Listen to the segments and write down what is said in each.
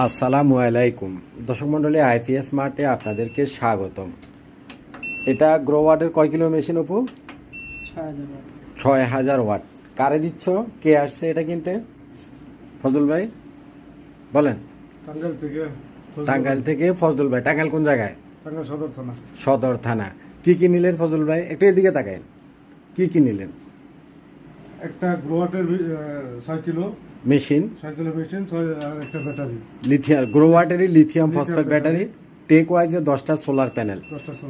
আসসালামু আলাইকুম দর্শক মণ্ডলী, আইপিএস মার্টে আপনাদেরকে স্বাগতম। এটা গ্রো ওয়াটের কয় কিলো মেশিন অপু? 6000 ওয়াট। কারে দিচ্ছ? কে আসছে এটা কিনতে? ফজল ভাই বলেন। টাঙ্গাইল থেকে ফজল ভাই। টাঙ্গাইল কোন জায়গায়? সদর থানা। কি নিলেন ফজল ভাই? একটু এদিকে তাকায়। কি নিলেন? একটা গ্রো ওয়াটের 6 কিলো মেশিন, 6 কিলো মেশিন, আর একটা ব্যাটারি লিথিয়াম গ্রো ওয়াটেরই লিথিয়াম ফসফেট ব্যাটারি, টেক ওয়াইজে 10টা সোলার প্যানেল,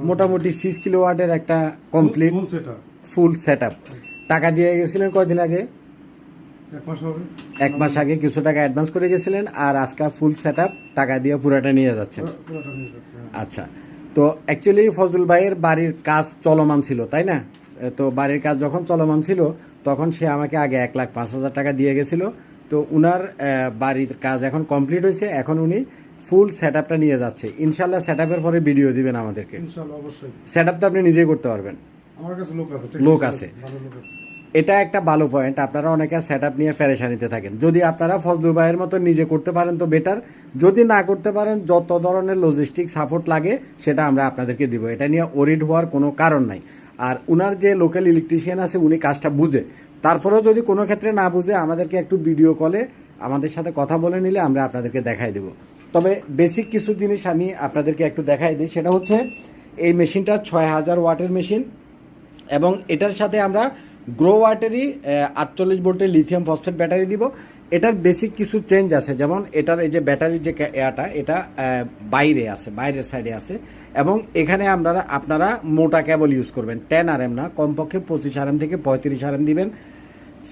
মোটামুটি 6 কিলো ওয়াটের একটা কমপ্লিট ফুল সেট আপ। টাকা দিয়ে গেছিলেন কয়দিন আগে? 1 মাস আগে কিছু টাকা অ্যাডভান্স করে গেছিলেন, আর আজকে ফুল সেট আপ টাকা দিয়ে পুরাটা নিয়ে যাচ্ছেন। আচ্ছা, তো অ্যাকচুয়ালি ফজল ভাইয়ের বাড়ির কাজ চলমান ছিল, তাই না? তো বাড়ির কাজ যখন চলমান ছিল তখন সে আমাকে আগে 1,05,000 টাকা দিয়ে গেছিল। তো উনার বাড়ির কাজ এখন কমপ্লিট হয়েছে, এখন উনি ফুল সেট আপটা নিয়ে যাচ্ছে। ইনশাল্লাহ সেট আপের পরে ভিডিও দিবেন আমাদেরকে। সেট আপ তো আপনি নিজেই করতে পারবেন, লোক আছে। এটা একটা ভালো পয়েন্ট। আপনারা অনেকে সেট আপ নিয়ে পেরেশানিতে থাকেন। যদি আপনারা ফজলুল ভাইয়ের মতো নিজে করতে পারেন তো বেটার। যদি না করতে পারেন, যত ধরনের লজিস্টিক সাপোর্ট লাগে সেটা আমরা আপনাদেরকে দিব। এটা নিয়ে ওরিড হওয়ার কোনো কারণ নাই। আর উনার যে লোকাল ইলেকট্রিশিয়ান আছে উনি কাজটা বুঝে। তারপরেও যদি কোনো ক্ষেত্রে না বুঝে আমাদেরকে একটু ভিডিও কলে আমাদের সাথে কথা বলে নিলে আমরা আপনাদেরকে দেখাই দেব। তবে বেসিক কিছু জিনিস আমি আপনাদেরকে একটু দেখাই দিই। সেটা হচ্ছে এই মেশিনটা 6000 ওয়াটের মেশিন, এবং এটার সাথে আমরা গ্রো ওয়াটেরই 48 ভোল্টের লিথিয়াম ফসফেট ব্যাটারি দিব। এটার বেসিক কিছু চেঞ্জ আছে, যেমন এটার এই যে ব্যাটারির যে এটা বাইরে আছে, বাইরের সাইডে আছে, এবং এখানে আপনারা মোটা কেবল ইউজ করবেন। 10 RM না, কমপক্ষে 25 RM থেকে 35 RM দিবেন।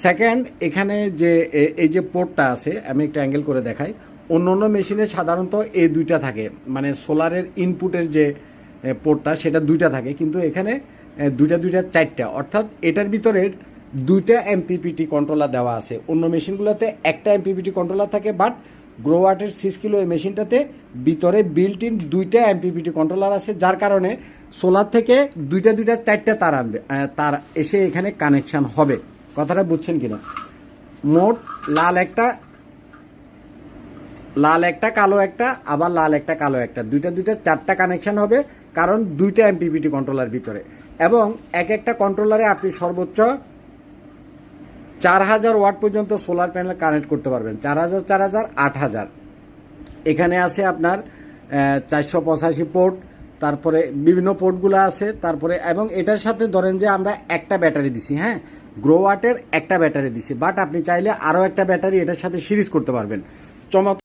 সেকেন্ড, এখানে যে এই যে পোর্টটা আছে, আমি একটু অ্যাঙ্গেল করে দেখাই। অন্য মেশিনে সাধারণত এই দুইটা থাকে, মানে সোলারের ইনপুটের যে পোর্টটা সেটা দুইটা থাকে, কিন্তু এখানে দুইটা 4টা, অর্থাৎ এটার ভিতরে 2টা MPPT কন্ট্রোলার দেওয়া আছে। অন্য মেশিনগুলোতে একটা MPPT কন্ট্রোলার থাকে, বাট গ্রো ওয়াটের 6 কিলো এই মেশিনটাতে ভিতরে বিল্ট ইন 2টা MPPT কন্ট্রোলার আছে, যার কারণে সোলার থেকে 2টা 4টা তার আনবে, তার এসে এখানে কানেকশান হবে। কথাটা বুঝছেন কিনা? মোট লাল একটা কালো একটা, আবার লাল একটা কালো একটা, 2টা 4টা কানেকশান হবে, কারণ 2টা MPPT কন্ট্রোলার ভিতরে। এবং একটা কন্ট্রোলারে আপনি সর্বোচ্চ 4000 ওয়াট পর্যন্ত সোলার প্যানেল কানেক্ট করতে পারবেন। 4000, 8000। এখানে আছে আপনার 485 পোর্ট, তারপরে বিভিন্ন পোর্টগুলো আছে, তারপরে এবং এটার সাথে ধরেন যে আমরা একটা ব্যাটারি দিছি, হ্যাঁ, গ্রো ওয়াটের একটা ব্যাটারি দিছি, বাট আপনি চাইলে আরও একটা ব্যাটারি এটার সাথে সিরিজ করতে পারবেন। চমৎকার